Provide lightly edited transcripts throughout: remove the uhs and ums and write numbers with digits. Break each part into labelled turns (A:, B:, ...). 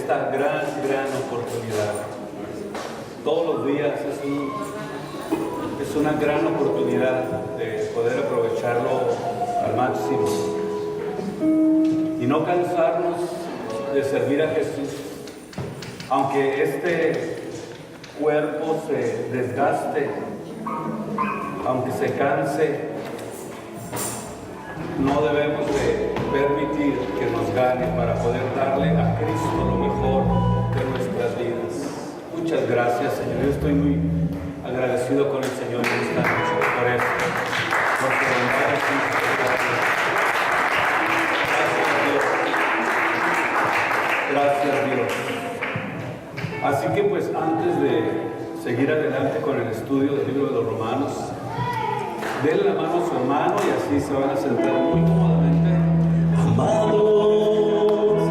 A: esta gran oportunidad. Todos los días es una gran oportunidad de poder aprovecharlo al máximo y no cansarnos de servir a Jesús, aunque este cuerpo se desgaste, aunque se canse. No debemos de permitir que nos gane para poder darle a Cristo lo mejor de nuestras vidas. Muchas gracias, Señor. Yo estoy muy agradecido con el Señor en esta noche por esto, por su bondad y gracias, Dios. Así que pues antes de seguir adelante con el estudio del libro de los Romanos, denle la mano a su hermano y así se van a sentar muy cómodamente.
B: Amados,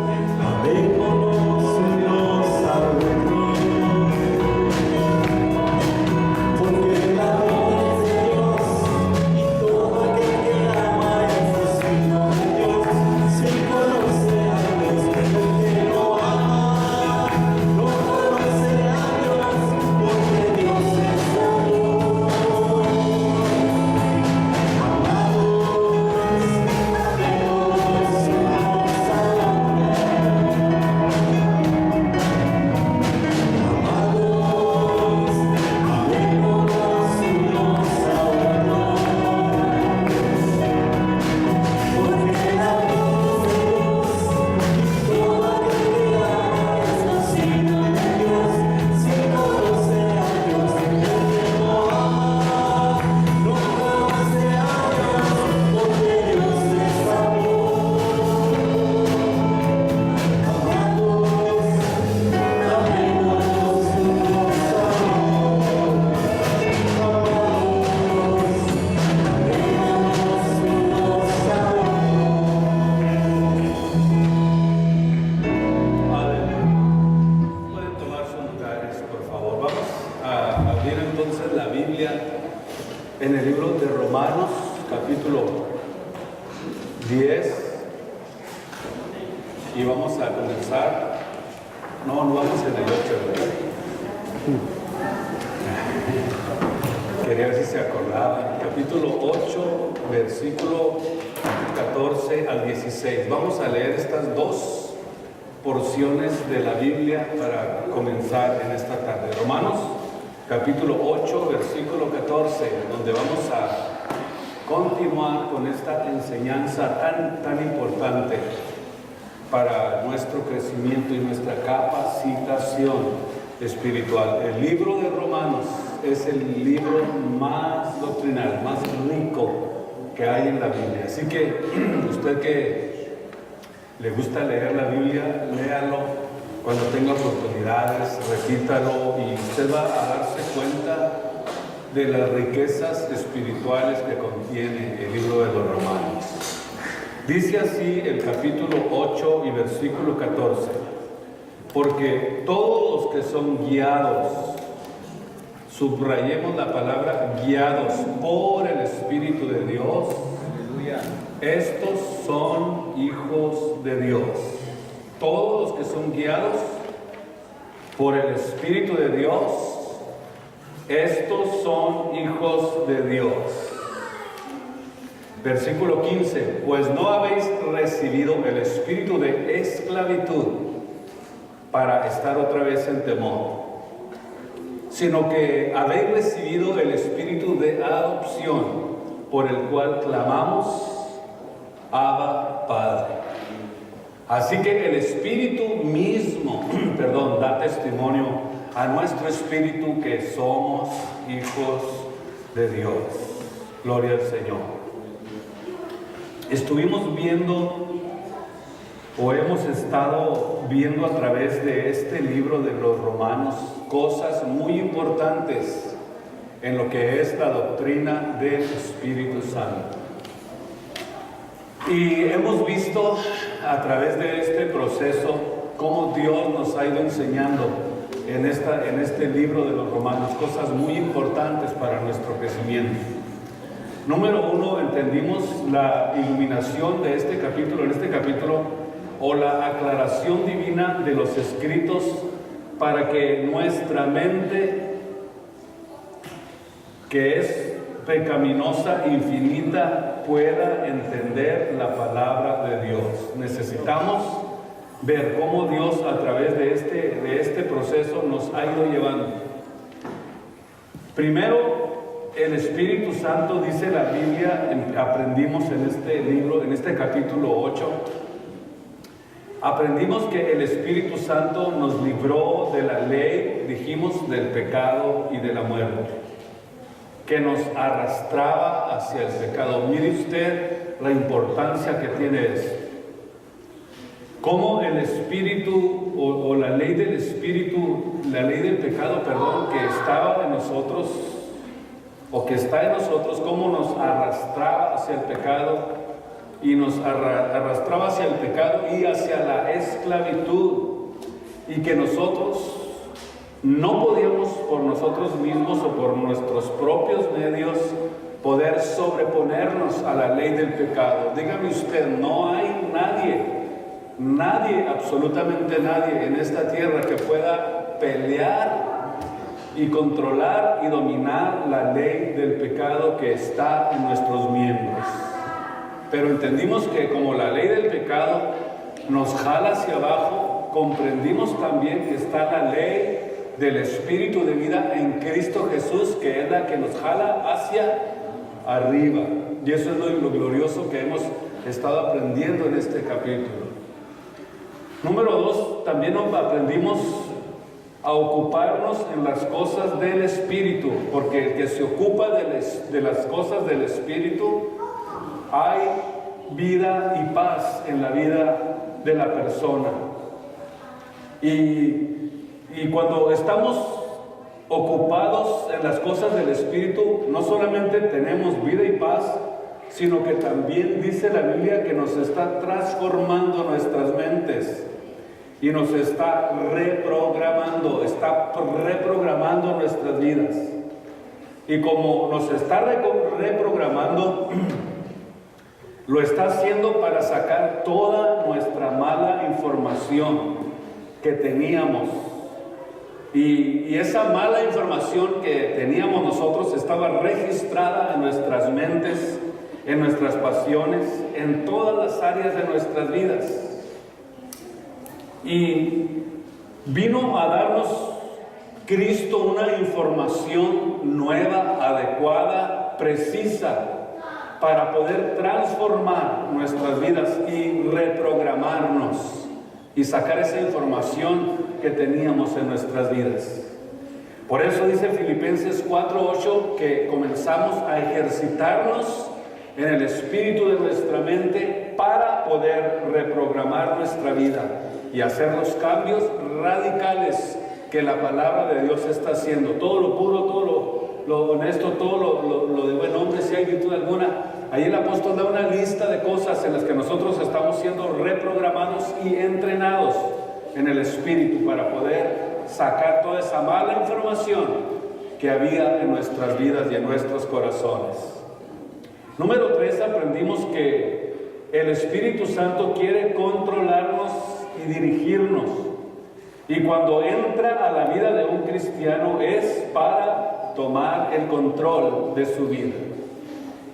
B: amémonos en Dios salvador, porque el amor es de Dios y todo aquel que ama es nacido de Dios. Si conoce a Dios, el que no ama no conoce a Dios, porque Dios es amor.
A: En el libro de Romanos, capítulo 10, y vamos a comenzar. No vamos en el 8, ¿verdad? Quería ver si se acordaban. Capítulo 8, versículo 14 al 16. Vamos a leer estas dos porciones de la Biblia para comenzar en esta tarde. Romanos capítulo 8, versículo 14, donde vamos a continuar con esta enseñanza tan importante para nuestro crecimiento y nuestra capacitación espiritual. El libro de Romanos es el libro más doctrinal, más rico que hay en la Biblia. Así que usted que le gusta leer la Biblia, léalo. Cuando tenga oportunidades, repítalo y usted va a darse cuenta de las riquezas espirituales que contiene el libro de los Romanos. Dice así el capítulo 8 y versículo 14: porque todos los que son guiados, subrayemos la palabra guiados por el Espíritu de Dios, aleluya, estos son hijos de Dios. Todos los que son guiados por el Espíritu de Dios, estos son hijos de Dios. Versículo 15: pues no habéis recibido el espíritu de esclavitud para estar otra vez en temor, sino que habéis recibido el espíritu de adopción, por el cual clamamos: Abba, Padre. Así que el Espíritu mismo, da testimonio a nuestro espíritu que somos hijos de Dios. Gloria al Señor. Estuvimos viendo, o hemos estado viendo a través de este libro de los Romanos, cosas muy importantes en lo que es la doctrina del Espíritu Santo. Y hemos visto a través de este proceso cómo Dios nos ha ido enseñando en este libro de los Romanos cosas muy importantes para nuestro crecimiento. Número 1, entendimos la iluminación de este capítulo. En este capítulo o la aclaración divina de los escritos para que nuestra mente, que es pecaminosa, infinita, pueda entender la palabra de Dios. Necesitamos ver cómo Dios a través de este proceso nos ha ido llevando. Primero, el Espíritu Santo, dice la Biblia, aprendimos en este libro, en este capítulo 8, aprendimos que el Espíritu Santo nos libró de la ley, dijimos, del pecado y de la muerte, que nos arrastraba hacia el pecado. Mire usted la importancia que tiene eso. Cómo el Espíritu, o la ley del Espíritu, la ley del pecado, perdón, que estaba en nosotros, o que está en nosotros, cómo nos arrastraba hacia el pecado, y nos arrastraba hacia el pecado y hacia la esclavitud, y que nosotros no podíamos por nosotros mismos o por nuestros propios medios poder sobreponernos a la ley del pecado. Dígame usted, no hay nadie, absolutamente nadie en esta tierra que pueda pelear y controlar y dominar la ley del pecado que está en nuestros miembros. Pero entendimos que como la ley del pecado nos jala hacia abajo, comprendimos también que está la ley del Espíritu de vida en Cristo Jesús, que es la que nos jala hacia arriba. Y eso es lo glorioso que hemos estado aprendiendo en este capítulo. Número 2, también aprendimos a ocuparnos en las cosas del Espíritu, porque el que se ocupa de las cosas del Espíritu, hay vida y paz en la vida de la persona. Y cuando estamos ocupados en las cosas del Espíritu, no solamente tenemos vida y paz, sino que también dice la Biblia que nos está transformando nuestras mentes y nos está reprogramando nuestras vidas. Y como nos está reprogramando, lo está haciendo para sacar toda nuestra mala información que teníamos. Y esa mala información que teníamos nosotros estaba registrada en nuestras mentes, en nuestras pasiones, en todas las áreas de nuestras vidas. Y vino a darnos Cristo una información nueva, adecuada, precisa, para poder transformar nuestras vidas y reprogramarnos y sacar esa información que teníamos en nuestras vidas. Por eso dice Filipenses 4:8 que comenzamos a ejercitarnos en el espíritu de nuestra mente para poder reprogramar nuestra vida y hacer los cambios radicales que la palabra de Dios está haciendo. Todo lo puro, todo lo honesto, todo lo de buen hombre, si hay virtud alguna. Ahí el apóstol da una lista de cosas en las que nosotros estamos siendo reprogramados y entrenados en el espíritu para poder sacar toda esa mala información que había en nuestras vidas y en nuestros corazones. Número 3, aprendimos que el Espíritu Santo quiere controlarnos y dirigirnos. Y cuando entra a la vida de un cristiano es para tomar el control de su vida.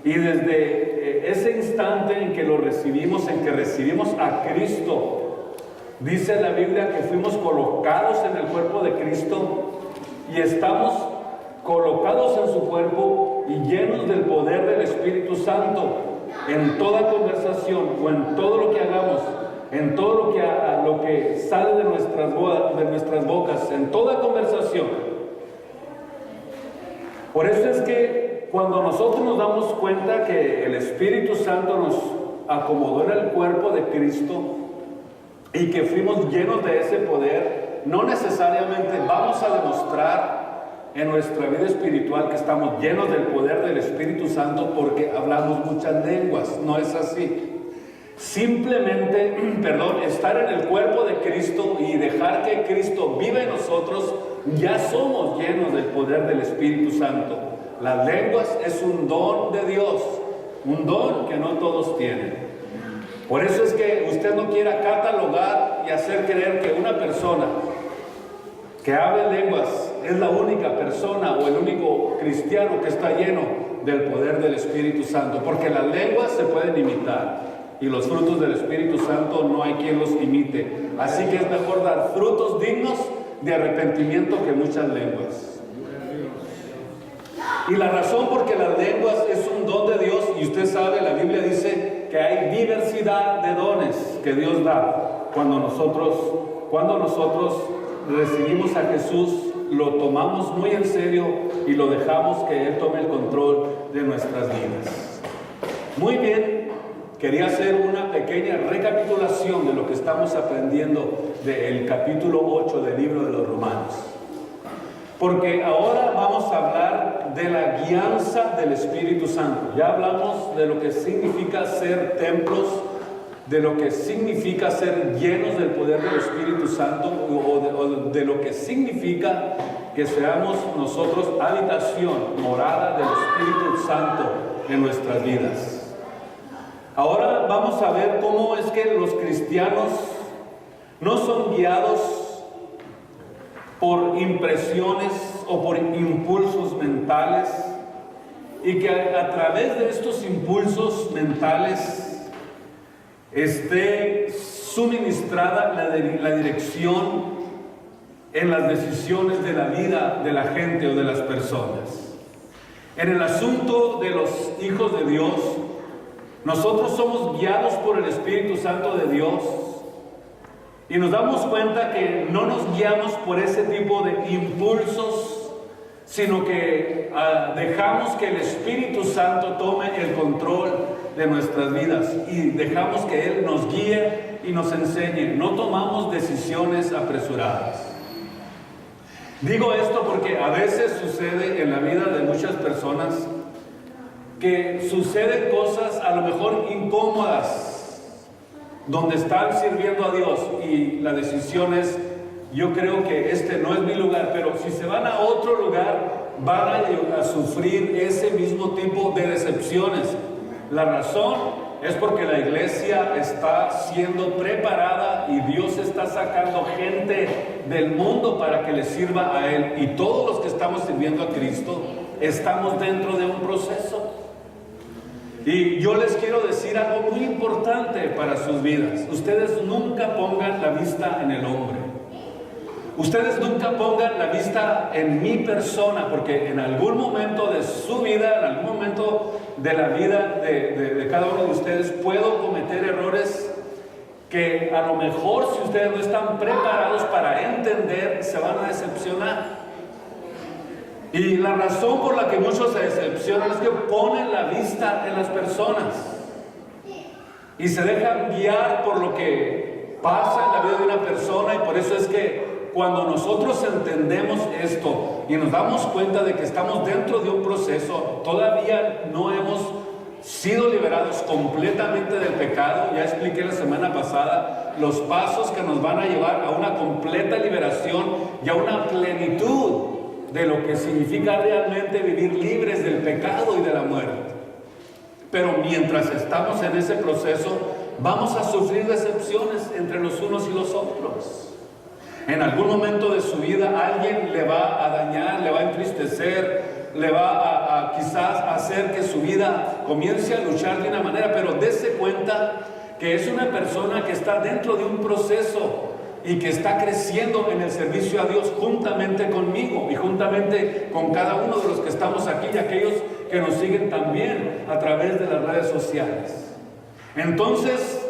A: Y desde ese instante en que lo recibimos, en que recibimos a Cristo, dice la Biblia que fuimos colocados en el cuerpo de Cristo y estamos colocados en su cuerpo y llenos del poder del Espíritu Santo en toda conversación o en todo lo que hagamos, en todo lo que sale de nuestras bocas, en toda conversación. Por eso es que cuando nosotros nos damos cuenta que el Espíritu Santo nos acomodó en el cuerpo de Cristo y que fuimos llenos de ese poder, no necesariamente vamos a demostrar en nuestra vida espiritual que estamos llenos del poder del Espíritu Santo porque hablamos muchas lenguas. No es así. Simplemente, estar en el cuerpo de Cristo y dejar que Cristo viva en nosotros, ya somos llenos del poder del Espíritu Santo. Las lenguas es un don de Dios, un don que no todos tienen. Por eso es que usted no quiera catalogar y hacer creer que una persona que hable lenguas es la única persona o el único cristiano que está lleno del poder del Espíritu Santo, porque las lenguas se pueden imitar y los frutos del Espíritu Santo no hay quien los imite. Así que es mejor dar frutos dignos de arrepentimiento que muchas lenguas. Y la razón porque las lenguas es un don de Dios, y usted sabe, la Biblia dice que hay diversidad de dones que Dios da. Cuando nosotros recibimos a Jesús, lo tomamos muy en serio y lo dejamos que Él tome el control de nuestras vidas. Muy bien, quería hacer una pequeña recapitulación de lo que estamos aprendiendo del capítulo 8 del libro de los Romanos. Porque ahora vamos a hablar de la guianza del Espíritu Santo. Ya hablamos de lo que significa ser templos, de lo que significa ser llenos del poder del Espíritu Santo, o de lo que significa que seamos nosotros habitación, morada del Espíritu Santo en nuestras vidas. Ahora vamos a ver cómo es que los cristianos no son guiados por impresiones o por impulsos mentales, y que a través de estos impulsos mentales esté suministrada la dirección en las decisiones de la vida de la gente o de las personas. En el asunto de los hijos de Dios, nosotros somos guiados por el Espíritu Santo de Dios, y nos damos cuenta que no nos guiamos por ese tipo de impulsos, sino que dejamos que el Espíritu Santo tome el control de nuestras vidas y dejamos que Él nos guíe y nos enseñe. No tomamos decisiones apresuradas. Digo esto porque a veces sucede en la vida de muchas personas que suceden cosas a lo mejor incómodas, donde están sirviendo a Dios, y la decisión es: yo creo que este no es mi lugar, pero si se van a otro lugar van a sufrir ese mismo tipo de decepciones. La razón es porque la iglesia está siendo preparada y Dios está sacando gente del mundo para que le sirva a Él, y todos los que estamos sirviendo a Cristo estamos dentro de un proceso. Y yo les quiero decir algo muy importante para sus vidas: ustedes nunca pongan la vista en el hombre, ustedes nunca pongan la vista en mi persona, porque en algún momento de su vida, en algún momento de la vida de cada uno de ustedes, puedo cometer errores que a lo mejor, si ustedes no están preparados para entender, se van a decepcionar. Y la razón por la que muchos se decepcionan es que ponen la vista en las personas y se dejan guiar por lo que pasa en la vida de una persona. Y por eso es que cuando nosotros entendemos esto y nos damos cuenta de que estamos dentro de un proceso, todavía no hemos sido liberados completamente del pecado. Ya expliqué la semana pasada los pasos que nos van a llevar a una completa liberación y a una plenitud de lo que significa realmente vivir libres del pecado y de la muerte. Pero mientras estamos en ese proceso, vamos a sufrir decepciones entre los unos y los otros. En algún momento de su vida alguien le va a dañar, le va a entristecer, le va a quizás hacer que su vida comience a luchar de una manera, pero dése cuenta que es una persona que está dentro de un proceso y que está creciendo en el servicio a Dios juntamente conmigo y juntamente con cada uno de los que estamos aquí y aquellos que nos siguen también a través de las redes sociales. Entonces,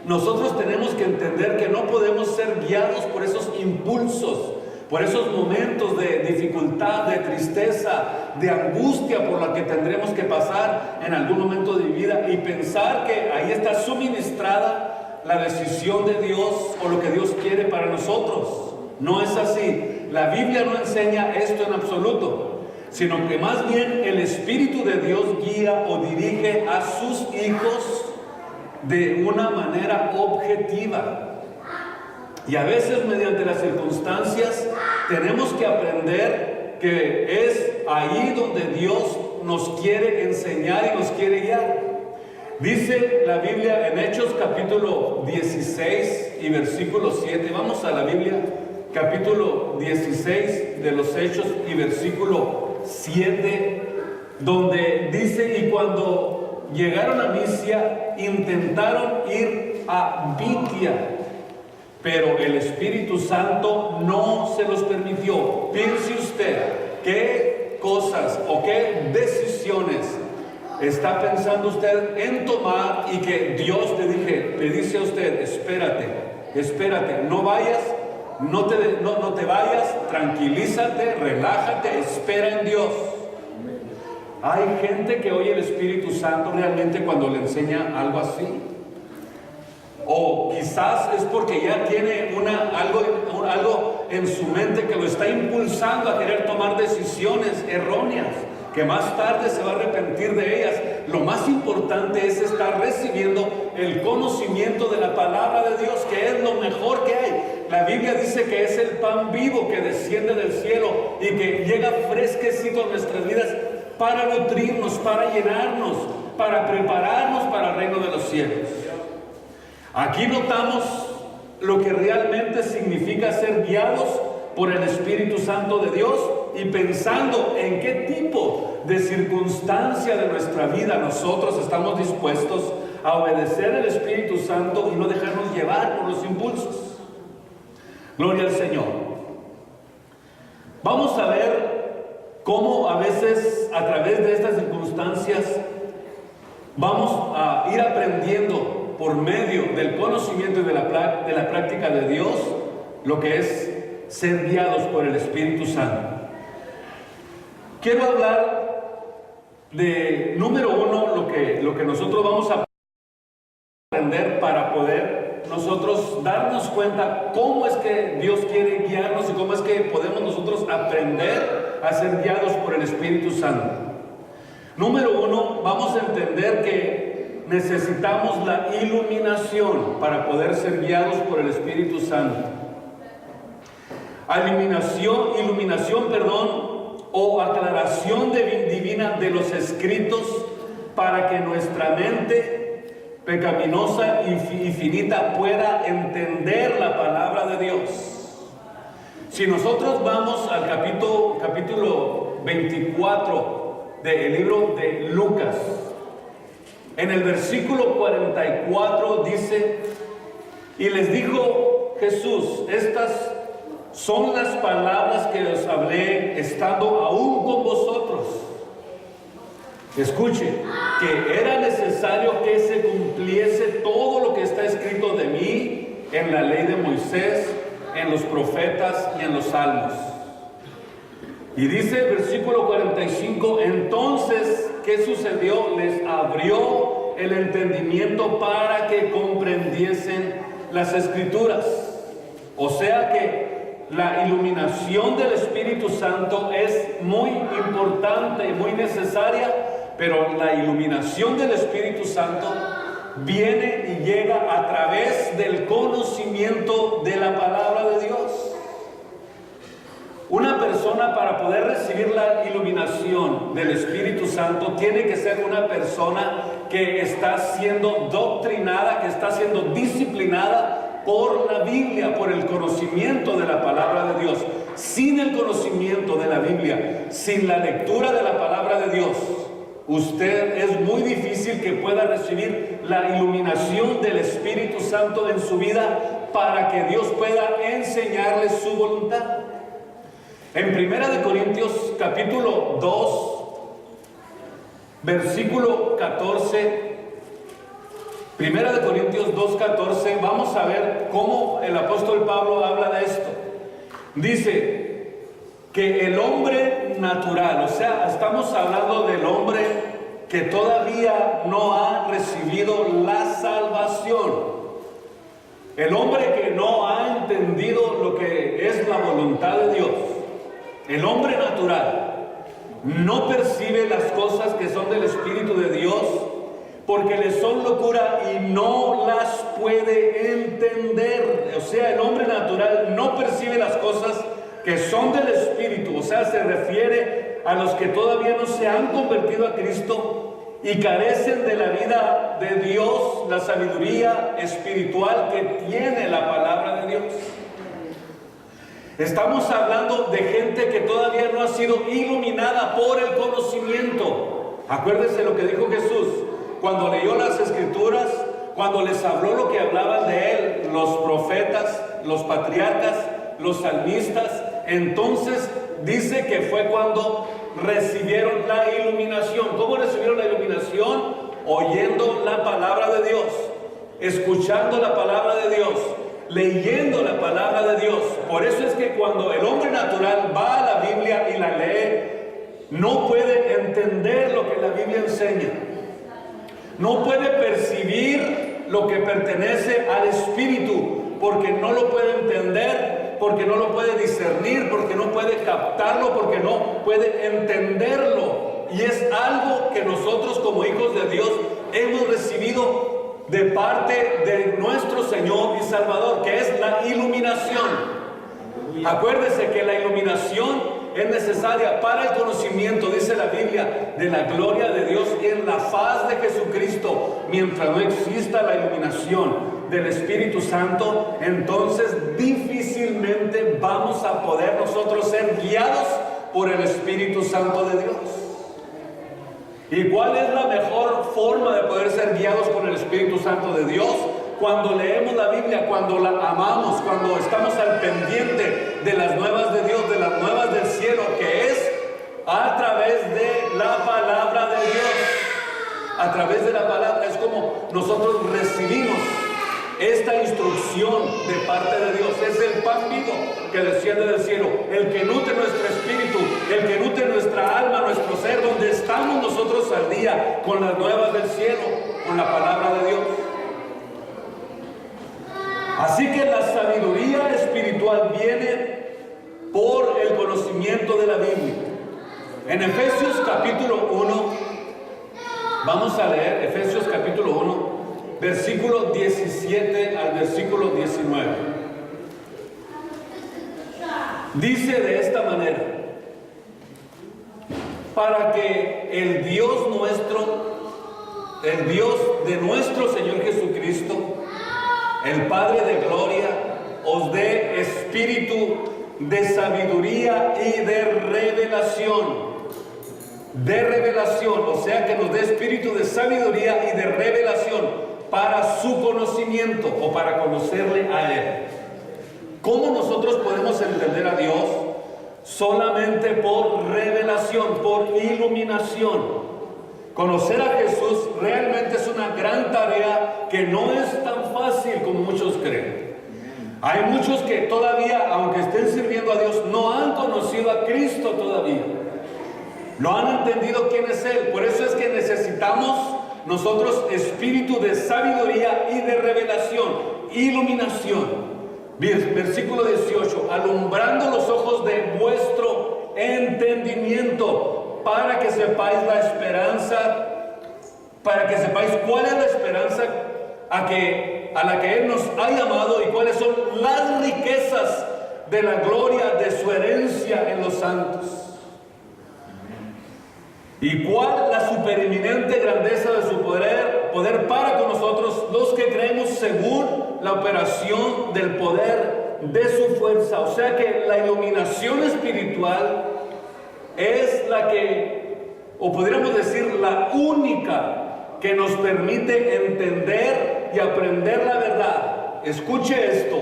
A: nosotros tenemos que entender que no podemos ser guiados por esos impulsos, por esos momentos de dificultad, de tristeza, de angustia por la que tendremos que pasar en algún momento de mi vida, y pensar que ahí está suministrada la decisión de Dios o lo que Dios quiere para nosotros. No es así. La Biblia no enseña esto en absoluto, sino que más bien el Espíritu de Dios guía o dirige a sus hijos de una manera objetiva. Y a veces, mediante las circunstancias, tenemos que aprender que es ahí donde Dios nos quiere enseñar y nos quiere guiar. Dice la Biblia en Hechos capítulo 16 y versículo 7. Vamos a la Biblia, capítulo 16 de los Hechos y versículo 7, donde dice: y cuando llegaron a Misia, intentaron ir a Bitia, pero el Espíritu Santo no se los permitió. Piense usted, ¿qué cosas o qué decisiones está pensando usted en tomar y que Dios le dice a usted: espérate, no vayas, no te vayas, tranquilízate, relájate, espera en Dios? Hay gente que oye el Espíritu Santo realmente cuando le enseña algo así. O quizás es porque ya tiene algo en su mente que lo está impulsando a querer tomar decisiones erróneas, que más tarde se va a arrepentir de ellas. Lo más importante es estar recibiendo el conocimiento de la palabra de Dios, que es lo mejor que hay. La Biblia dice que es el pan vivo que desciende del cielo y que llega fresquecito a nuestras vidas para nutrirnos, para llenarnos, para prepararnos para el reino de los cielos. Aquí notamos lo que realmente significa ser guiados por el Espíritu Santo de Dios, y pensando en qué tipo de circunstancia de nuestra vida nosotros estamos dispuestos a obedecer al Espíritu Santo y no dejarnos llevar por los impulsos. Gloria al Señor. Vamos a ver cómo a veces a través de estas circunstancias vamos a ir aprendiendo por medio del conocimiento y de la práctica de Dios lo que es ser guiados por el Espíritu Santo. Quiero hablar de, número uno, lo que nosotros vamos a aprender para poder nosotros darnos cuenta cómo es que Dios quiere guiarnos y cómo es que podemos nosotros aprender a ser guiados por el Espíritu Santo. Número uno, vamos a entender que necesitamos la iluminación para poder ser guiados por el Espíritu Santo. Iluminación, o aclaración divina de los escritos, para que nuestra mente pecaminosa y finita pueda entender la palabra de Dios. Si nosotros vamos al capítulo 24 del libro de Lucas, en el versículo 44 dice: y les dijo Jesús, estas son las palabras que os hablé estando aún con vosotros. Escuche, que era necesario que se cumpliese todo lo que está escrito de mí en la ley de Moisés, en los profetas y en los salmos. Y dice el versículo 45: entonces, ¿qué sucedió? Les abrió el entendimiento para que comprendiesen las escrituras. O sea que la iluminación del Espíritu Santo es muy importante y muy necesaria, pero la iluminación del Espíritu Santo viene y llega a través del conocimiento de la palabra de Dios. Una persona, para poder recibir la iluminación del Espíritu Santo, tiene que ser una persona que está siendo doctrinada, que está siendo disciplinada por la Biblia, por el conocimiento de la palabra de Dios. Sin el conocimiento de la Biblia, sin la lectura de la palabra de Dios, usted es muy difícil que pueda recibir la iluminación del Espíritu Santo en su vida para que Dios pueda enseñarle su voluntad. En 1 Corintios capítulo 2, versículo 14, 1 Corintios 2:14, vamos a ver cómo el apóstol Pablo habla de esto. Dice que el hombre natural, o sea, estamos hablando del hombre que todavía no ha recibido la salvación, el hombre que no ha entendido lo que es la voluntad de Dios. El hombre natural no percibe las cosas que son del Espíritu de Dios, porque le son locura y no las puede entender. O sea, el hombre natural no percibe las cosas que son del Espíritu. O sea, se refiere a los que todavía no se han convertido a Cristo y carecen de la vida de Dios, la sabiduría espiritual que tiene la palabra de Dios. Estamos hablando de gente que todavía no ha sido iluminada por el conocimiento. Acuérdense lo que dijo Jesús cuando leyó las Escrituras, cuando les habló lo que hablaban de Él, los profetas, los patriarcas, los salmistas. Entonces dice que fue cuando recibieron la iluminación. ¿Cómo recibieron la iluminación? Oyendo la palabra de Dios, escuchando la palabra de Dios, leyendo la palabra de Dios. Por eso es que cuando el hombre natural va a la Biblia y la lee, no puede entender lo que la Biblia enseña. No puede percibir lo que pertenece al Espíritu, porque no lo puede entender, porque no lo puede discernir, porque no puede captarlo, porque no puede entenderlo. Y es algo que nosotros como hijos de Dios hemos recibido de parte de nuestro Señor y Salvador, que es la iluminación. Acuérdese que la iluminación es necesaria para el conocimiento, dice la Biblia, de la gloria de Dios en la faz de Jesucristo. Mientras no exista la iluminación del Espíritu Santo, entonces difícilmente vamos a poder nosotros ser guiados por el Espíritu Santo de Dios. ¿Y cuál es la mejor forma de poder ser guiados por el Espíritu Santo de Dios? Cuando leemos la Biblia, cuando la amamos, cuando estamos al pendiente de las nuevas de Dios, de las nuevas del cielo, que es a través de la palabra de Dios. A través de la palabra es como nosotros recibimos esta instrucción de parte de Dios. Es el pan vivo que desciende del cielo, el que nutre nuestro espíritu, el que nutre nuestra alma, nuestro ser, donde estamos nosotros al día con las nuevas del cielo, con la palabra de Dios. Así que la sabiduría espiritual viene por el conocimiento de la Biblia. En Efesios capítulo 1, vamos a leer Efesios capítulo 1, versículo 17 al versículo 19. Dice de esta manera: para que el Dios nuestro, el Dios de nuestro Señor Jesucristo, el Padre de gloria, os dé espíritu de sabiduría y de revelación. De revelación, o sea que nos dé espíritu de sabiduría y de revelación para su conocimiento o para conocerle a Él. ¿Cómo nosotros podemos entender a Dios? Solamente por revelación, por iluminación. Conocer a Jesús realmente es una gran tarea que no es tan fácil como muchos creen. Hay muchos que todavía, aunque estén sirviendo a Dios, no han conocido a Cristo todavía. No han entendido quién es Él. Por eso es que necesitamos nosotros espíritu de sabiduría y de revelación, iluminación. Versículo 18: alumbrando los ojos de vuestro entendimiento, para que sepáis la esperanza, para que sepáis cuál es la esperanza a la que Él nos ha llamado y cuáles son las riquezas de la gloria de su herencia en los santos. Y cuál la supereminente grandeza de su poder para con nosotros, los que creemos según la operación del poder de su fuerza. O sea que la iluminación espiritual es la que, o podríamos decir, la única que nos permite entender y aprender la verdad. Escuche esto.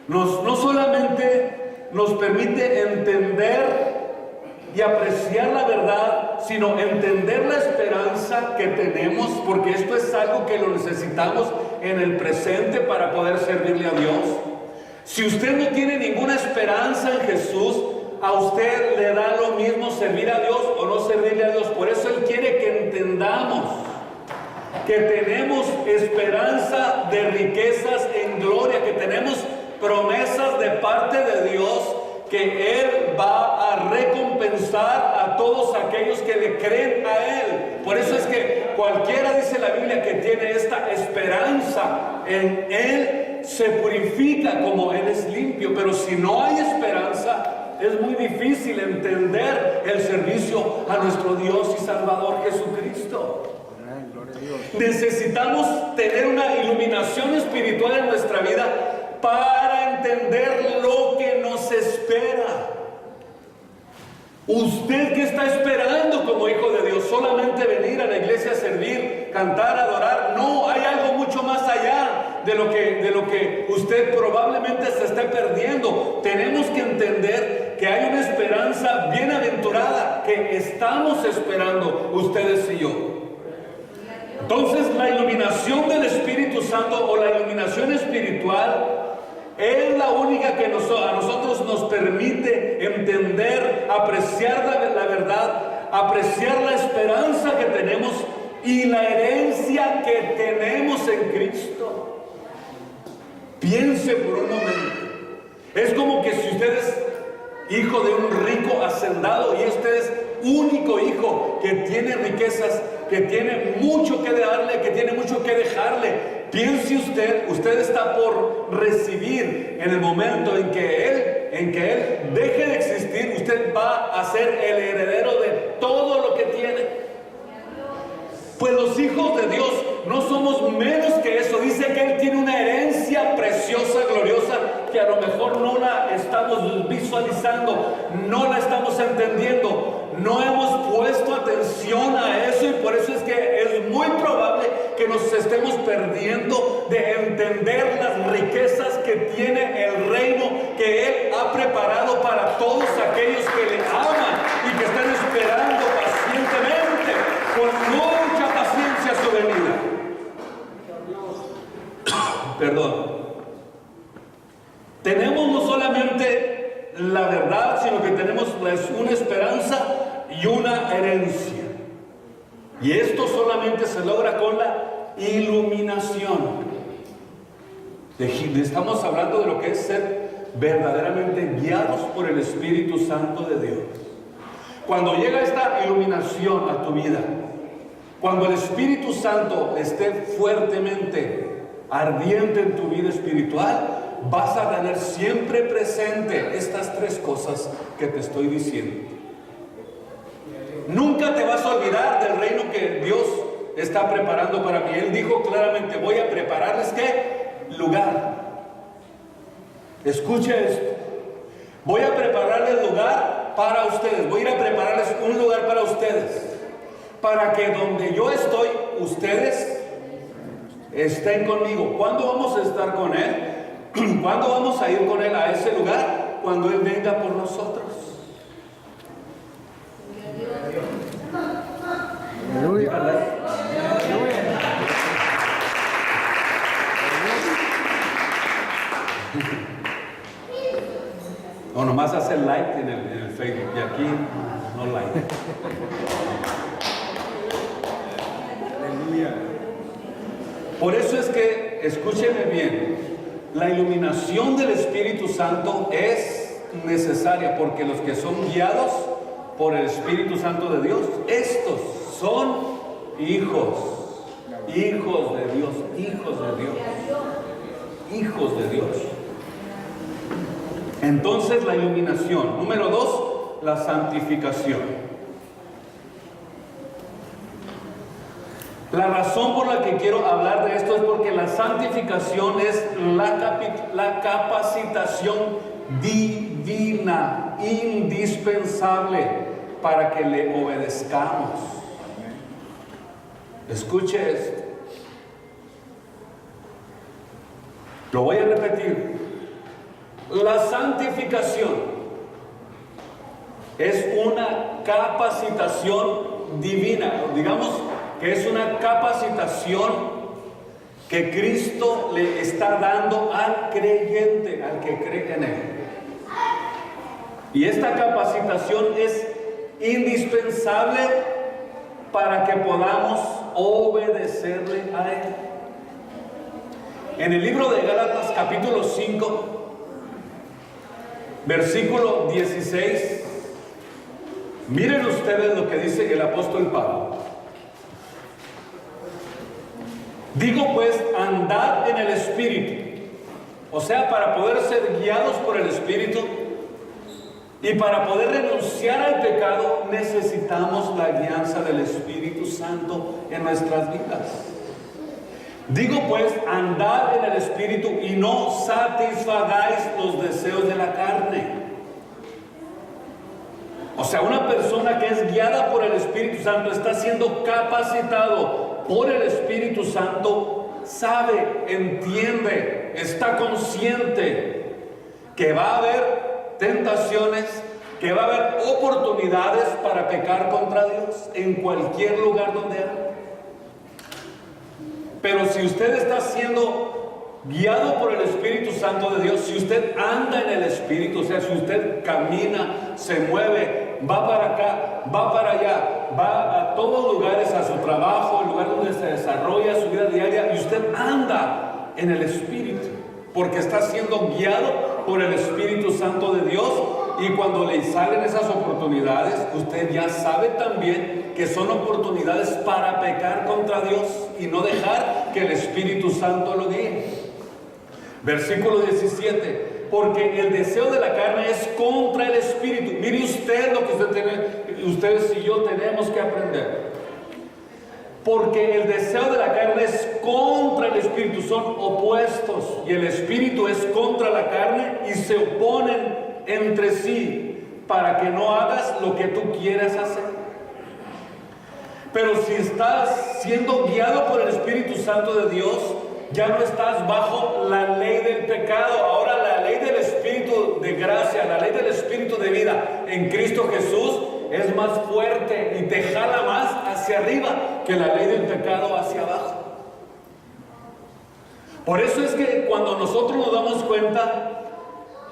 A: No solamente nos permite entender y apreciar la verdad, sino entender la esperanza que tenemos, porque esto es algo que lo necesitamos en el presente para poder servirle a Dios. Si usted no tiene ninguna esperanza en Jesús, a usted le da lo mismo servir a Dios o no servirle a Dios. Por eso Él quiere que entendamos que tenemos esperanza de riquezas en gloria, que tenemos promesas de parte de Dios, que Él va a recompensar a todos aquellos que le creen a Él. Por eso es que cualquiera, dice la Biblia, que tiene esta esperanza en Él, se purifica como Él es limpio. Pero si no hay esperanza, es muy difícil entender el servicio a nuestro Dios y Salvador Jesucristo. Necesitamos tener una iluminación espiritual en nuestra vida para entender lo que nos espera. ¿Usted qué está esperando como hijo de Dios? ¿Solamente venir a la iglesia a servir, cantar, adorar? No, hay algo mucho más allá de lo que usted probablemente se esté perdiendo. Tenemos que entender que hay una esperanza bienaventurada que estamos esperando ustedes y yo. Entonces, la iluminación del Espíritu Santo o la iluminación espiritual es la única que a nosotros nos permite entender, apreciar la verdad, apreciar la esperanza que tenemos y la herencia que tenemos en Cristo. Piense por un momento. Es como que si usted es hijo de un rico hacendado y usted es único hijo que tiene riquezas, que tiene mucho que darle, que tiene mucho que dejarle. Piense usted está por recibir en el momento en que él deje de existir, usted va a ser el heredero de todo lo que tiene. Pues los hijos de Dios no somos menos que eso. Dice que Él tiene una herencia preciosa, gloriosa, que a lo mejor no la estamos visualizando, no la estamos entendiendo, no hemos puesto atención a eso, y por eso es que es muy probable que nos estemos perdiendo de entender las riquezas que tiene el reino que Él ha preparado para todos aquellos que le aman y que están esperando pacientemente, con mucha paciencia, su venida. Perdón. Tenemos no solamente la verdad, sino que tenemos una esperanza y una herencia. Y esto solamente se logra con la iluminación. Estamos hablando de lo que es ser verdaderamente guiados por el Espíritu Santo de Dios. Cuando llega esta iluminación a tu vida, cuando el Espíritu Santo esté fuertemente ardiente en tu vida espiritual, vas a tener siempre presente estas tres cosas que te estoy diciendo. Nunca te vas a olvidar del reino que Dios está preparando para mí. Él dijo claramente: voy a prepararles ¿qué? Lugar. Escuche esto. Voy a prepararles lugar para ustedes. Voy a ir a prepararles un lugar para ustedes, para que donde yo estoy, ustedes estén conmigo. ¿Cuándo vamos a estar con Él? ¿Cuándo vamos a ir con Él a ese lugar? Cuando Él venga por nosotros. O nomás hace like en el Facebook, y aquí no like. Por eso es que, escúcheme bien, la iluminación del Espíritu Santo es necesaria, porque los que son guiados por el Espíritu Santo de Dios, estos son hijos de Dios, hijos de Dios, hijos de Dios. Entonces, la iluminación. Número 2, la santificación. La razón por la que quiero hablar de esto es porque la santificación es la capacitación divina, indispensable para que le obedezcamos. Escuche esto. Lo voy a repetir. La santificación es una capacitación divina. Digamos que es una capacitación que Cristo le está dando al creyente, al que cree en Él. Y esta capacitación es indispensable para que podamos obedecerle a Él. En el libro de Gálatas, capítulo 5, versículo 16, miren ustedes lo que dice el apóstol Pablo. Digo pues, andad en el Espíritu. O sea, para poder ser guiados por el Espíritu, Y para poder renunciar al pecado necesitamos la guianza del Espíritu Santo en nuestras vidas. Digo pues, andad en el Espíritu y no satisfagáis los deseos de la carne. O sea, una persona que es guiada por el Espíritu Santo, está siendo capacitado por el Espíritu Santo, sabe, entiende, está consciente que va a haber tentaciones, que va a haber oportunidades para pecar contra Dios en cualquier lugar donde ande. Pero si usted está siendo guiado por el Espíritu Santo de Dios, si usted anda en el Espíritu, o sea, si usted camina, se mueve, va para acá, va para allá, va a todos lugares, a su trabajo, el lugar donde se desarrolla su vida diaria, y usted anda en el Espíritu, porque está siendo guiado por el Espíritu Santo de Dios. Y cuando le salen esas oportunidades, usted ya sabe también que son oportunidades para pecar contra Dios y no dejar que el Espíritu Santo lo guíe. Versículo 17: porque el deseo de la carne es contra el Espíritu. Mire usted lo que ustedes y yo tenemos que aprender. Porque el deseo de la carne es contra el Espíritu, son opuestos, y el Espíritu es contra la carne y se oponen entre sí para que no hagas lo que tú quieres hacer. Pero si estás siendo guiado por el Espíritu Santo de Dios, ya no estás bajo la ley del pecado. Ahora la ley del Espíritu de gracia, la ley del Espíritu de vida en Cristo Jesús es más fuerte y te jala más hacia arriba que la ley del pecado hacia abajo. Por eso es que cuando nosotros nos damos cuenta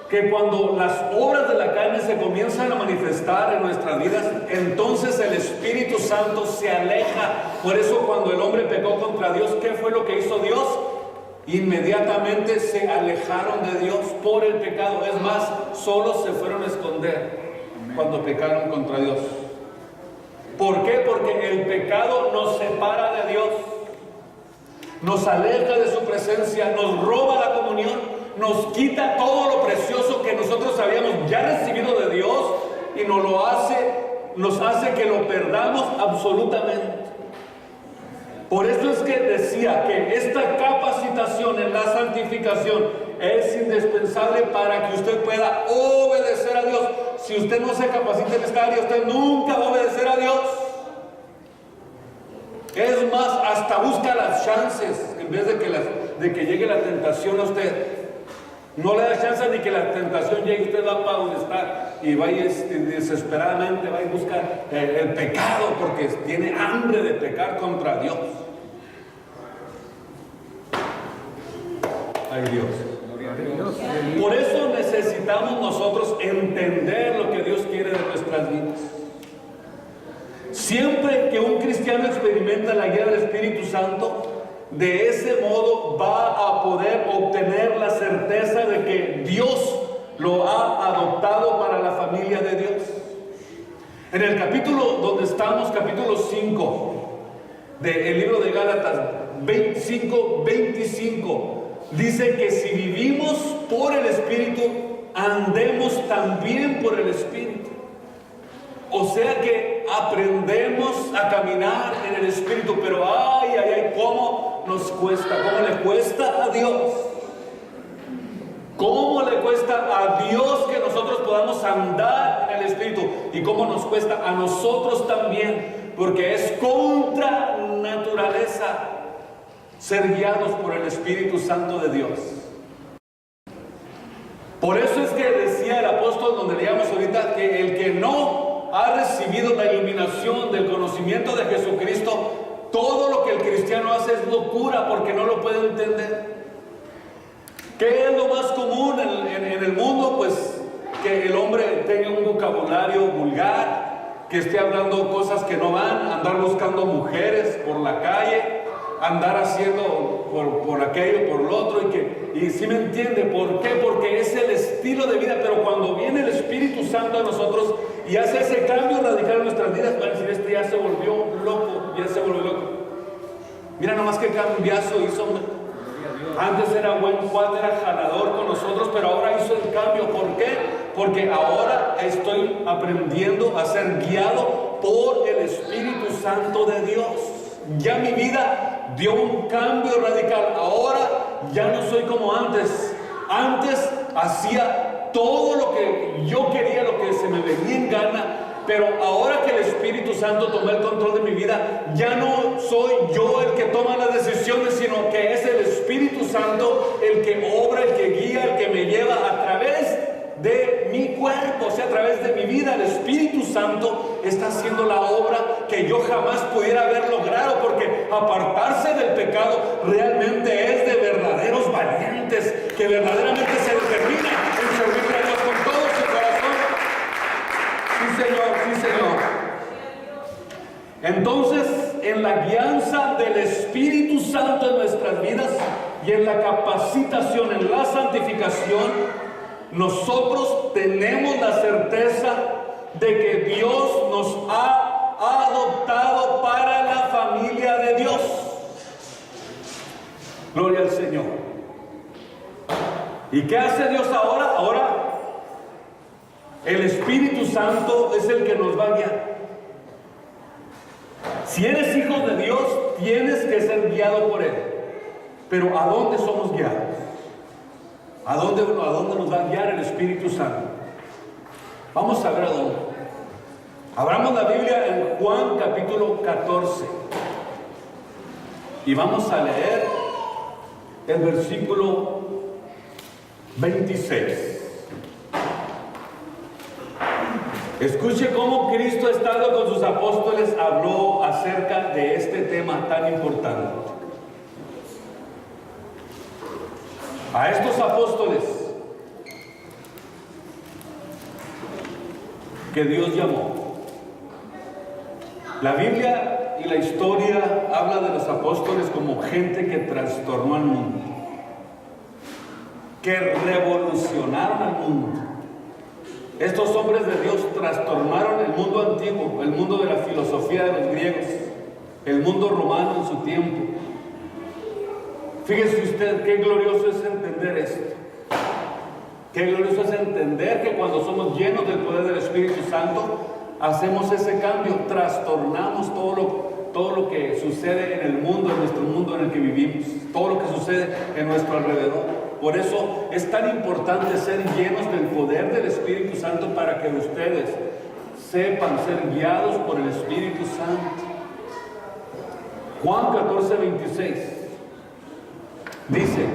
A: que cuando las obras de la carne se comienzan a manifestar en nuestras vidas, entonces el Espíritu Santo se aleja. Por eso cuando el hombre pecó contra Dios, ¿qué fue lo que hizo Dios? Inmediatamente se alejaron de Dios por el pecado. Es más, solo se fueron a esconder cuando pecaron contra Dios. ¿Por qué? Porque el pecado nos separa de Dios, nos aleja de su presencia, nos roba la comunión, nos quita todo lo precioso que nosotros habíamos ya recibido de Dios y nos hace que lo perdamos absolutamente. Por eso es que decía que esta capacitación en la santificación es indispensable para que usted pueda obedecer a Dios. Si usted no se capacita en esta área, usted nunca va a obedecer a Dios. Es más, hasta busca las chances en vez de que llegue la tentación a usted. No le da chance ni que la tentación llegue, usted va para donde está y va desesperadamente va y busca el pecado porque tiene hambre de pecar contra Dios. Ay Dios. Por eso necesitamos nosotros entender lo que Dios quiere de nuestras vidas. Siempre que un cristiano experimenta la guía del Espíritu Santo, de ese modo va a poder obtener la certeza de que Dios lo ha adoptado para la familia de Dios. En el capítulo donde estamos, capítulo 5 del libro de Gálatas 25, dice que si vivimos por el Espíritu, andemos también por el Espíritu. O sea que aprendemos a caminar en el Espíritu, pero ay, cómo nos cuesta, cómo le cuesta a Dios. ¿Cómo le cuesta a Dios que nosotros podamos andar en el Espíritu? Y cómo nos cuesta a nosotros también, porque es contra naturaleza ser guiados por el Espíritu Santo de Dios. Por eso es que decía el apóstol, donde leíamos ahorita, que el que no ha recibido la iluminación del conocimiento de Jesucristo, todo lo que el cristiano hace es locura porque no lo puede entender. ¿Qué es lo más común en el mundo? Pues que el hombre tenga un vocabulario vulgar, que esté hablando cosas que no van, andar buscando mujeres por la calle, andar haciendo por aquello, por lo otro, y si me entiende, ¿por qué? Porque es el estilo de vida. Pero cuando viene el Espíritu Santo a nosotros y hace ese cambio radical en nuestras vidas, van a decir, este ya se volvió loco, Mira nomás qué cambiazo hizo. Antes era buen cuate, era jalador con nosotros, pero ahora hizo el cambio. ¿Por qué? Porque ahora estoy aprendiendo a ser guiado por el Espíritu Santo de Dios. Ya mi vida dio un cambio radical. Ahora ya no soy como antes. Antes hacía todo lo que yo quería, lo que se me venía en gana. Pero ahora que el Espíritu Santo tomó el control de mi vida, ya no soy yo el que toma las decisiones, sino que es el Espíritu Santo el que obra, el que guía, el que me lleva a través de mi cuerpo, o sea, a través de mi vida. El Espíritu Santo está haciendo la obra que yo jamás pudiera haber logrado, porque apartarse del pecado realmente es de verdaderos valientes, que verdaderamente se determinan en servirle a Dios con todo su corazón. Sí, Señor, sí, Señor. Entonces, en la guianza del Espíritu Santo en nuestras vidas y en la capacitación, en la santificación, nosotros tenemos la certeza de que Dios nos ha adoptado para la familia de Dios. Gloria al Señor. ¿Y qué hace Dios ahora? Ahora el Espíritu Santo es el que nos va a guiar. Si eres hijo de Dios, tienes que ser guiado por Él. Pero ¿a dónde somos guiados? ¿A dónde nos va a guiar el Espíritu Santo? Vamos a ver a dónde. Abramos la Biblia en Juan capítulo 14. Y vamos a leer el versículo 26. Escuche cómo Cristo, estando con sus apóstoles, habló acerca de este tema tan importante. A estos apóstoles que Dios llamó. La Biblia y la historia habla de los apóstoles como gente que trastornó al mundo, que revolucionaron al mundo. Estos hombres de Dios trastornaron el mundo antiguo, el mundo de la filosofía de los griegos, el mundo romano en su tiempo. Fíjese usted qué glorioso es entender esto. Qué glorioso es entender que cuando somos llenos del poder del Espíritu Santo, hacemos ese cambio, trastornamos todo lo que sucede en el mundo, en nuestro mundo en el que vivimos, todo lo que sucede en nuestro alrededor. Por eso es tan importante ser llenos del poder del Espíritu Santo, para que ustedes sepan ser guiados por el Espíritu Santo. Juan 14, 26 dice: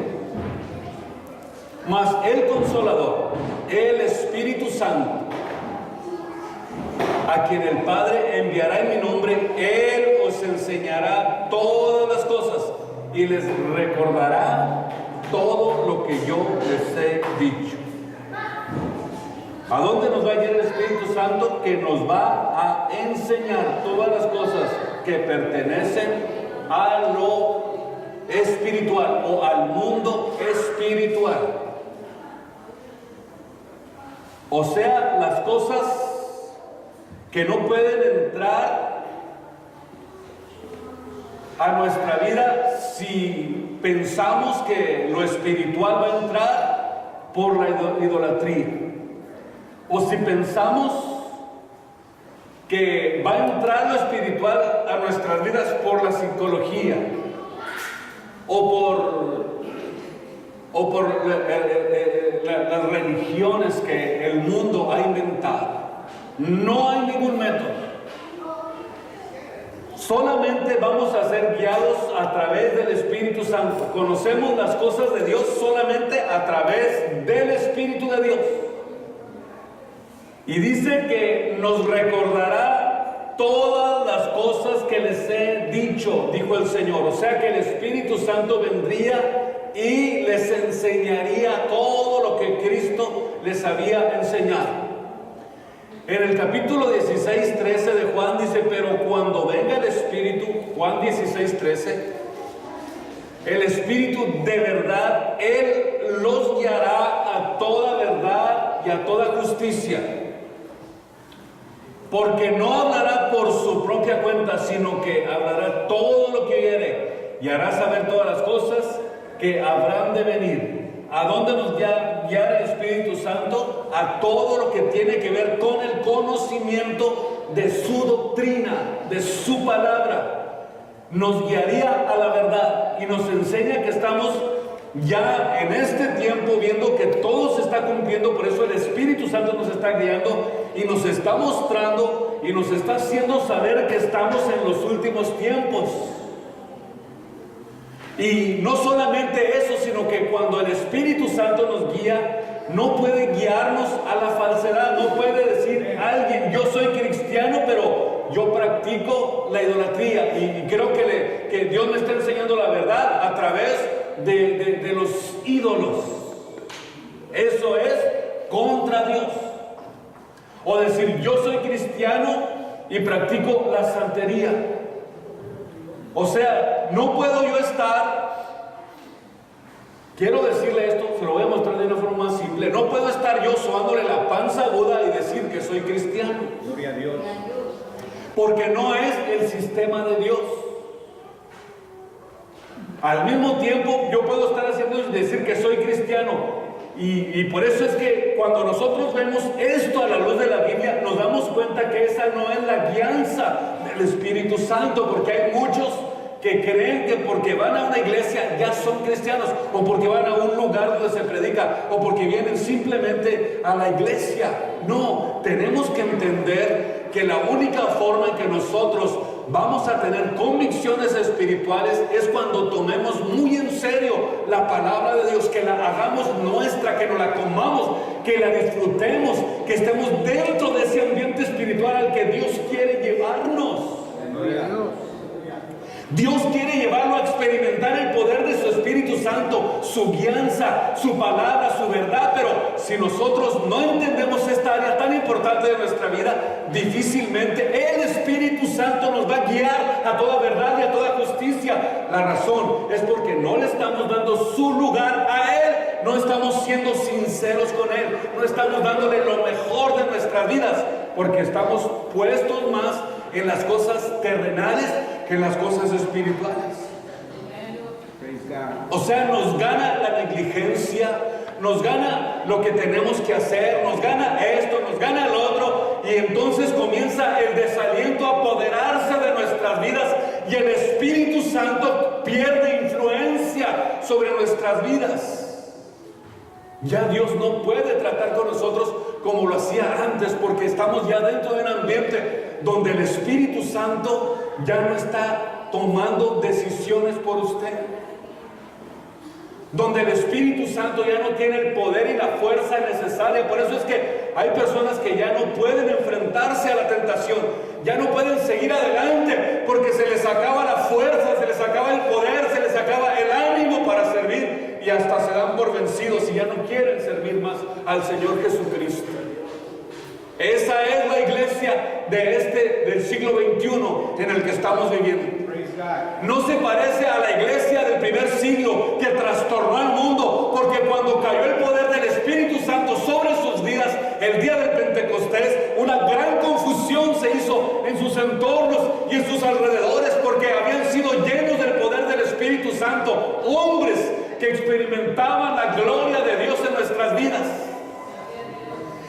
A: mas el Consolador, el Espíritu Santo, a quien el Padre enviará en mi nombre, Él os enseñará todas las cosas y les recordará todo lo que yo les he dicho. ¿A dónde nos va a llevar el Espíritu Santo? Que nos va a enseñar todas las cosas que pertenecen a lo espiritual o al mundo espiritual. O sea, las cosas que no pueden entrar a nuestra vida si pensamos que lo espiritual va a entrar por la idolatría, o si pensamos que va a entrar lo espiritual a nuestras vidas por la psicología o por las religiones que el mundo ha inventado. No hay ningún método. Solamente vamos a ser guiados a través del Espíritu Santo. Conocemos las cosas de Dios solamente a través del Espíritu de Dios. Y dice que nos recordará todas las cosas que les he dicho, dijo el Señor. O sea que el Espíritu Santo vendría y les enseñaría todo lo que Cristo les había enseñado. En el capítulo 16, 13 de Juan dice: pero cuando venga el Espíritu, Juan 16, 13, el Espíritu de verdad, Él los guiará a toda verdad y a toda justicia. Porque no hablará por su propia cuenta, sino que hablará todo lo que oyere y hará saber todas las cosas que habrán de venir. ¿A dónde nos guiará el Espíritu Santo? A todo lo que tiene que ver con el conocimiento de su doctrina, de su palabra. Nos guiaría a la verdad y nos enseña que estamos ya en este tiempo viendo que todo se está cumpliendo. Por eso el Espíritu Santo nos está guiando y nos está mostrando y nos está haciendo saber que estamos en los últimos tiempos. Y no solamente eso, sino que cuando el Espíritu Santo nos guía, no puede guiarnos a la falsedad. No puede decir alguien: yo soy cristiano, pero yo practico la idolatría. Y creo que Dios me está enseñando la verdad a través de los ídolos. Eso es contra Dios. O decir: yo soy cristiano y practico la santería. O sea, no puedo yo estar, quiero decirle esto, se lo voy a mostrar de una forma más simple, no puedo estar yo sobándole la panza a Buda y decir que soy cristiano.
B: Gloria a Dios.
A: Porque no es el sistema de Dios. Al mismo tiempo, yo puedo estar haciendo y decir que soy cristiano. Y por eso es que cuando nosotros vemos esto a la luz de la Biblia, nos damos cuenta que esa no es la guianza del Espíritu Santo, porque hay muchos que creen que porque van a una iglesia ya son cristianos, o porque van a un lugar donde se predica, o porque vienen simplemente a la iglesia. No, tenemos que entender que la única forma en que nosotros vamos a tener convicciones espirituales es cuando tomemos muy en serio la palabra de Dios, que la hagamos nuestra, que nos la comamos, que la disfrutemos, que estemos dentro de ese ambiente espiritual al que Dios quiere llevarnos. Dios quiere llevarlo a experimentar el poder de su Espíritu Santo, su guianza, su palabra, su verdad. Pero si nosotros no entendemos esta área tan importante de nuestra vida, difícilmente el Espíritu Santo nos va a guiar a toda verdad y a toda justicia. La razón es porque no le estamos dando su lugar a Él, no estamos siendo sinceros con Él, no estamos dándole lo mejor de nuestras vidas, porque estamos puestos más en las cosas terrenales que en las cosas espirituales. O sea, nos gana la negligencia, nos gana lo que tenemos que hacer, nos gana esto, nos gana lo otro, y entonces comienza el desaliento a apoderarse de nuestras vidas y el Espíritu Santo pierde influencia sobre nuestras vidas. Ya Dios no puede tratar con nosotros como lo hacía antes, porque estamos ya dentro de un ambiente donde el Espíritu Santo ya no está tomando decisiones por usted, donde el Espíritu Santo ya no tiene el poder y la fuerza necesaria. Por eso es que hay personas que ya no pueden enfrentarse a la tentación, ya no pueden seguir adelante, porque se les acaba la fuerza, se les acaba el poder, se les acaba el ánimo para servir, y hasta se dan por vencidos y ya no quieren servir más al Señor Jesucristo. Esa es la iglesia del siglo XXI en el que estamos viviendo. No se parece a la iglesia del primer siglo que trastornó al mundo, porque cuando cayó el poder del Espíritu Santo sobre sus vidas, el día del Pentecostés, una gran confusión se hizo en sus entornos y en sus alrededores, porque habían sido llenos del poder del Espíritu Santo, hombres que experimentaban la gloria de Dios en nuestras vidas.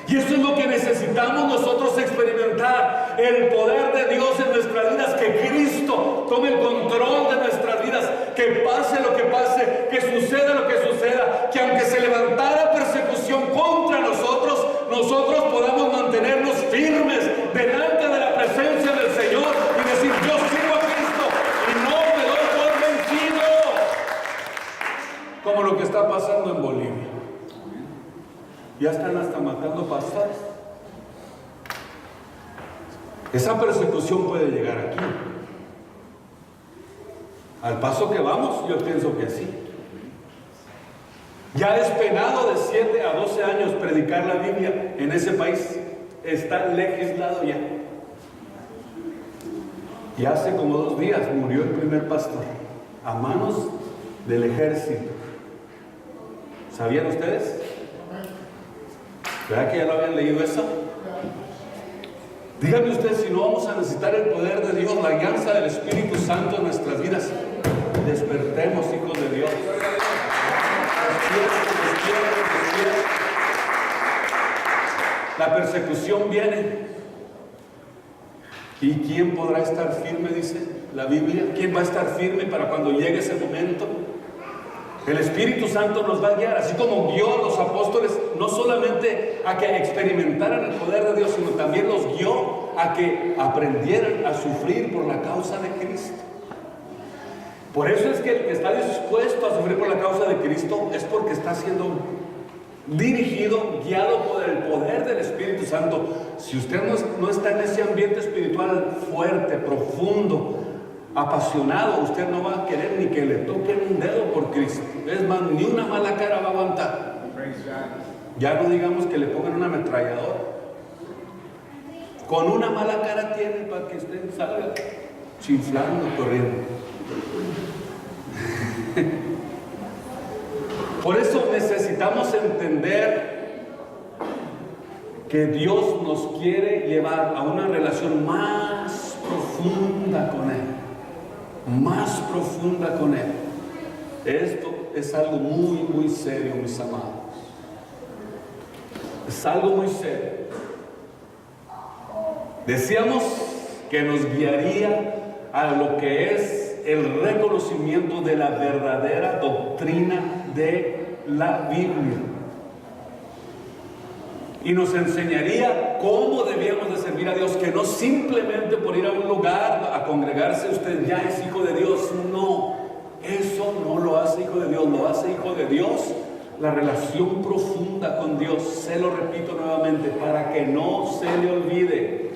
A: Y eso es lo que necesitamos nosotros experimentar, el poder de Dios en nuestras vidas, que Cristo tome el control de nuestras vidas, que pase lo que pase, que suceda lo que suceda, que aunque se levantara persecución contra nosotros, nosotros podamos mantenernos firmes delante de la presencia del Señor y decir: yo sigo a Cristo y no me doy por vencido, como lo que está pasando en Bolivia. Ya están hasta matando pastores. Esa persecución puede llegar aquí. Al paso que vamos, yo pienso que sí. Ya es penado de 7 a 12 años predicar la Biblia en ese país. Está legislado ya. Y hace como 2 días murió el primer pastor a manos del ejército. ¿Sabían ustedes? ¿Verdad que ya lo habían leído eso? Díganme ustedes si no vamos a necesitar el poder de Dios, la guianza del Espíritu Santo en nuestras vidas. Despertemos, hijos de Dios. desciende. La persecución viene. ¿Y quién podrá estar firme? Dice la Biblia. ¿Quién va a estar firme para cuando llegue ese momento? El Espíritu Santo nos va a guiar, así como guió a los apóstoles, no solamente a que experimentaran el poder de Dios, sino también los guió a que aprendieran a sufrir por la causa de Cristo. Por eso es que el que está dispuesto a sufrir por la causa de Cristo es porque está siendo dirigido, guiado por el poder del Espíritu Santo. Si usted no está en ese ambiente espiritual fuerte, profundo, apasionado, usted no va a querer ni que le toquen un dedo por Cristo. Es más, ni una mala cara va a aguantar. Ya no digamos que le pongan una ametralladora. Con una mala cara tiene para que usted salga chiflando, corriendo. Por eso necesitamos entender que Dios nos quiere llevar a una relación más profunda con Él. Más profunda con Él. Esto es algo muy, muy serio, mis amados. Es algo muy serio. Decíamos que nos guiaría a lo que es el reconocimiento de la verdadera doctrina de la Biblia. Y nos enseñaría cómo debíamos de servir a Dios, que no simplemente por ir a un lugar a congregarse usted ya es hijo de Dios. No, eso no lo hace hijo de Dios, lo hace hijo de Dios la relación profunda con Dios. Se lo repito nuevamente para que no se le olvide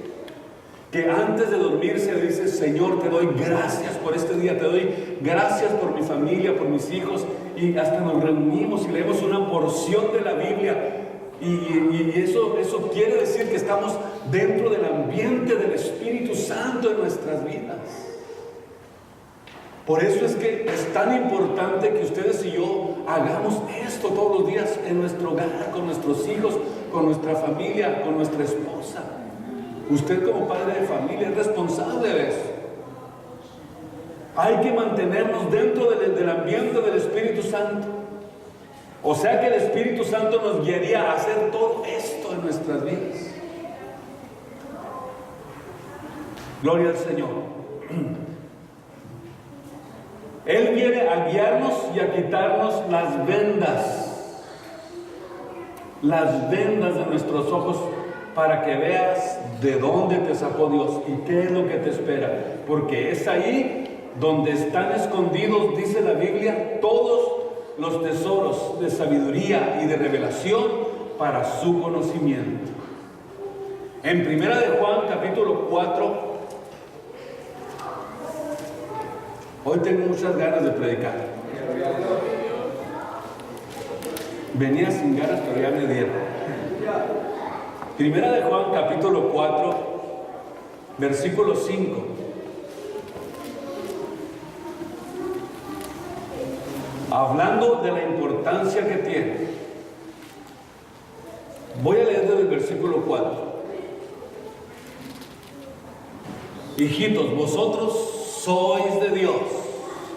A: que antes de dormir se le dice: Señor, te doy gracias por este día, te doy gracias por mi familia, por mis hijos, y hasta nos reunimos y leemos una porción de la Biblia. Y eso quiere decir que estamos dentro del ambiente del Espíritu Santo en nuestras vidas. Por eso es que es tan importante que ustedes y yo hagamos esto todos los días en nuestro hogar, con nuestros hijos, con nuestra familia, con nuestra esposa. Usted como padre de familia es responsable de eso. Hay que mantenernos dentro del ambiente del Espíritu Santo. O sea que el Espíritu Santo nos guiaría a hacer todo esto en nuestras vidas. Gloria al Señor. Él viene a guiarnos y a quitarnos las vendas de nuestros ojos, para que veas de dónde te sacó Dios y qué es lo que te espera. Porque es ahí donde están escondidos, dice la Biblia, todos los tesoros de sabiduría y de revelación para su conocimiento. En Primera de Juan, capítulo 4, hoy tengo muchas ganas de predicar. Venía sin ganas, pero ya me dieron. Primera de Juan, capítulo 4, versículo 5. Hablando de la importancia que tiene. Voy a leer desde el versículo 4. Hijitos, vosotros sois de Dios.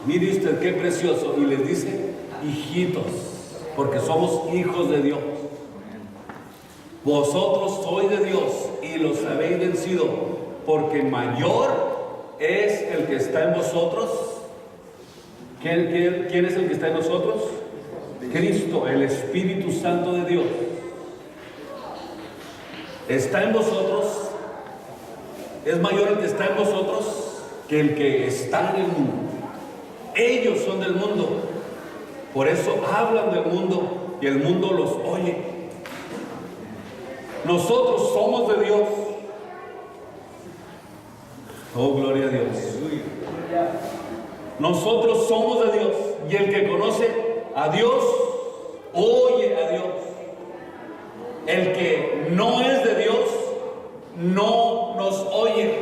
A: Mire usted qué precioso. Y les dice hijitos, porque somos hijos de Dios. Vosotros sois de Dios y los habéis vencido, porque mayor es el que está en vosotros. ¿Quién es el que está en nosotros? Cristo, el Espíritu Santo de Dios. Está en vosotros. Es mayor el que está en vosotros que el que está en el mundo. Ellos son del mundo. Por eso hablan del mundo y el mundo los oye. Nosotros somos de Dios. Oh, gloria a Dios. Nosotros somos de Dios, y el que conoce a Dios, oye a Dios. El que no es de Dios, no nos oye.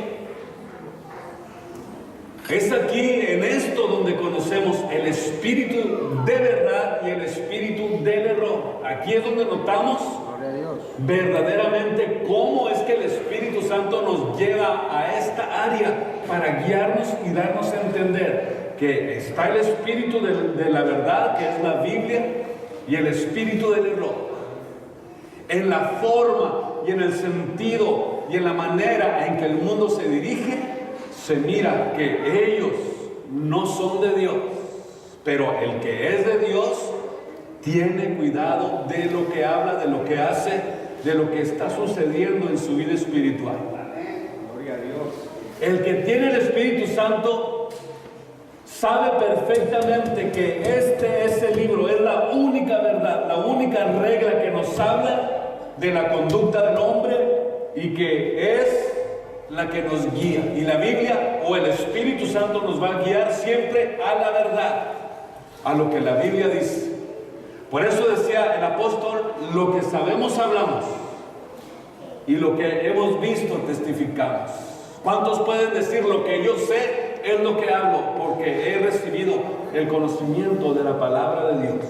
A: Es aquí, en esto, donde conocemos el espíritu de verdad y el espíritu del error. Aquí es donde notamos verdaderamente cómo es que el Espíritu Santo nos lleva a esta área para guiarnos y darnos a entender que está el Espíritu de la verdad, que es la Biblia, y el espíritu del error. En la forma y en el sentido y en la manera en que el mundo se dirige, se mira que ellos no son de Dios, pero el que es de Dios tiene cuidado de lo que habla, de lo que hace, de lo que está sucediendo en su vida espiritual.
C: Gloria a Dios.
A: El que tiene el Espíritu Santo sabe perfectamente que este es el libro, es la única verdad, la única regla que nos habla de la conducta del hombre y que es la que nos guía. Y la Biblia o el Espíritu Santo nos va a guiar siempre a la verdad, a lo que la Biblia dice. Por eso decía el apóstol, lo que sabemos hablamos y lo que hemos visto testificamos. ¿Cuántos pueden decir lo que yo sé es lo que hablo? Porque he recibido el conocimiento de la palabra de Dios.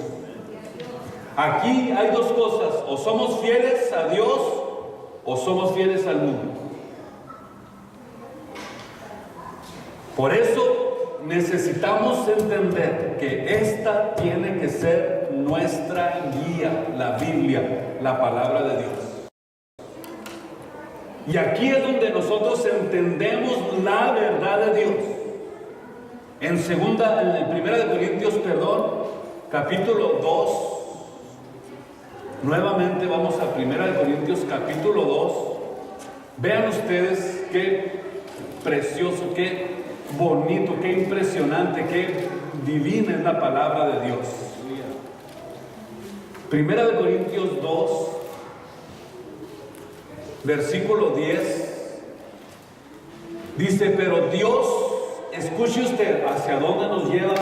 A: Aquí hay dos cosas, o somos fieles a Dios o somos fieles al mundo. Por eso necesitamos entender que esta tiene que ser nuestra guía, la Biblia, la palabra de Dios. Y aquí es donde nosotros entendemos la verdad de Dios. En 1 de Corintios, capítulo 2. Nuevamente vamos a 1 de Corintios capítulo 2. Vean ustedes qué precioso, qué bonito, qué impresionante, qué divina es la palabra de Dios. 1 de Corintios 2, versículo 10, dice, pero Dios, escuche usted hacia dónde nos lleva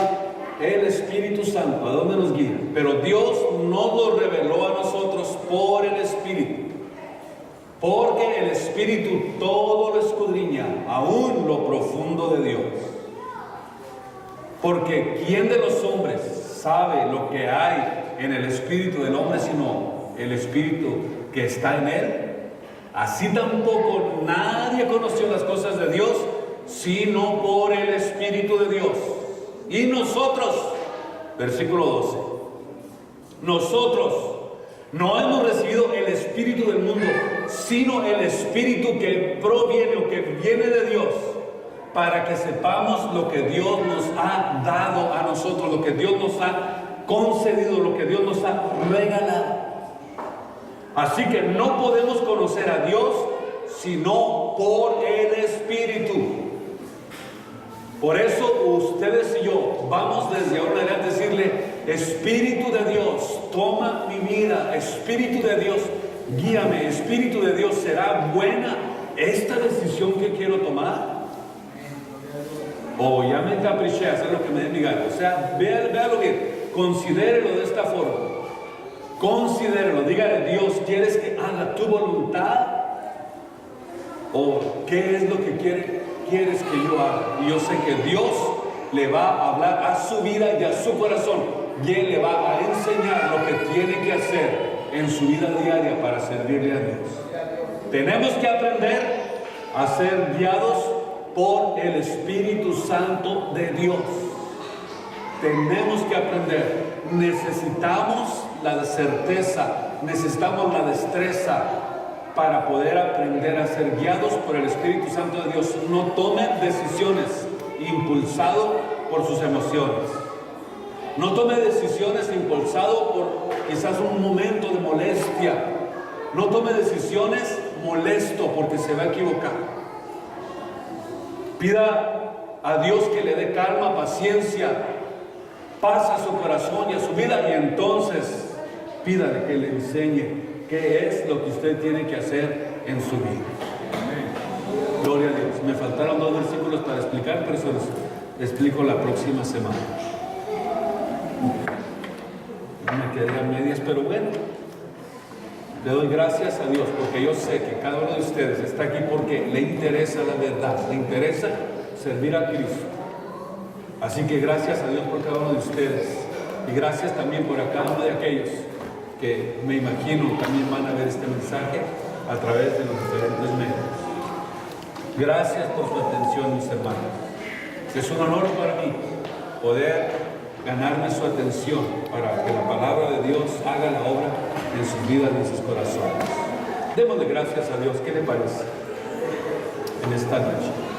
A: el Espíritu Santo, a dónde nos guía. Pero Dios nos lo reveló a nosotros por el Espíritu, porque el Espíritu todo lo escudriña, aún lo profundo de Dios. Porque ¿quién de los hombres sabe lo que hay en el espíritu del hombre sino el Espíritu que está en él? Así tampoco nadie conoció las cosas de Dios sino por el Espíritu de Dios. Y nosotros, versículo 12, nosotros no hemos recibido el espíritu del mundo, sino el Espíritu que proviene o que viene de Dios, para que sepamos lo que Dios nos ha dado a nosotros, lo que Dios nos ha concedido, lo que Dios nos ha regalado. Así que no podemos conocer a Dios sino por el Espíritu. Por eso ustedes y yo vamos desde ahora en adelante a decirle, Espíritu de Dios, toma mi vida, Espíritu de Dios, guíame, Espíritu de Dios, ¿será buena esta decisión que quiero tomar? O ya me encapriché a hacer lo que me dé mi gana. O sea, véalo bien, considérelo de esta forma, considérelo, dígale, Dios, ¿quieres que haga tu voluntad? ¿O qué es lo que quieres que yo haga? Y yo sé que Dios le va a hablar a su vida y a su corazón, y Él le va a enseñar lo que tiene que hacer en su vida diaria para servirle a Dios. Tenemos que aprender a ser guiados por el Espíritu Santo de Dios. Tenemos que aprender. Necesitamos la certeza, necesitamos la destreza para poder aprender a ser guiados por el Espíritu Santo de Dios. No tome decisiones impulsado por sus emociones. No tome decisiones impulsado por quizás un momento de molestia. No tome decisiones molesto porque se va a equivocar. Pida a Dios que le dé calma, paciencia, paz a su corazón y a su vida, y entonces pídale que le enseñe qué es lo que usted tiene que hacer en su vida. Gloria a Dios. Me faltaron 2 versículos para explicar, pero eso les explico la próxima semana. Me quedé a medias, pero bueno, le doy gracias a Dios porque yo sé que cada uno de ustedes está aquí porque le interesa la verdad, le interesa servir a Cristo. Así que gracias a Dios por cada uno de ustedes, y gracias también por cada uno de aquellos que me imagino también van a ver este mensaje a través de los diferentes medios. Gracias por su atención, mis hermanos. Es un honor para mí poder ganarme su atención para que la palabra de Dios haga la obra en sus vidas y en sus corazones. Démosle gracias a Dios. ¿Qué le parece en esta noche?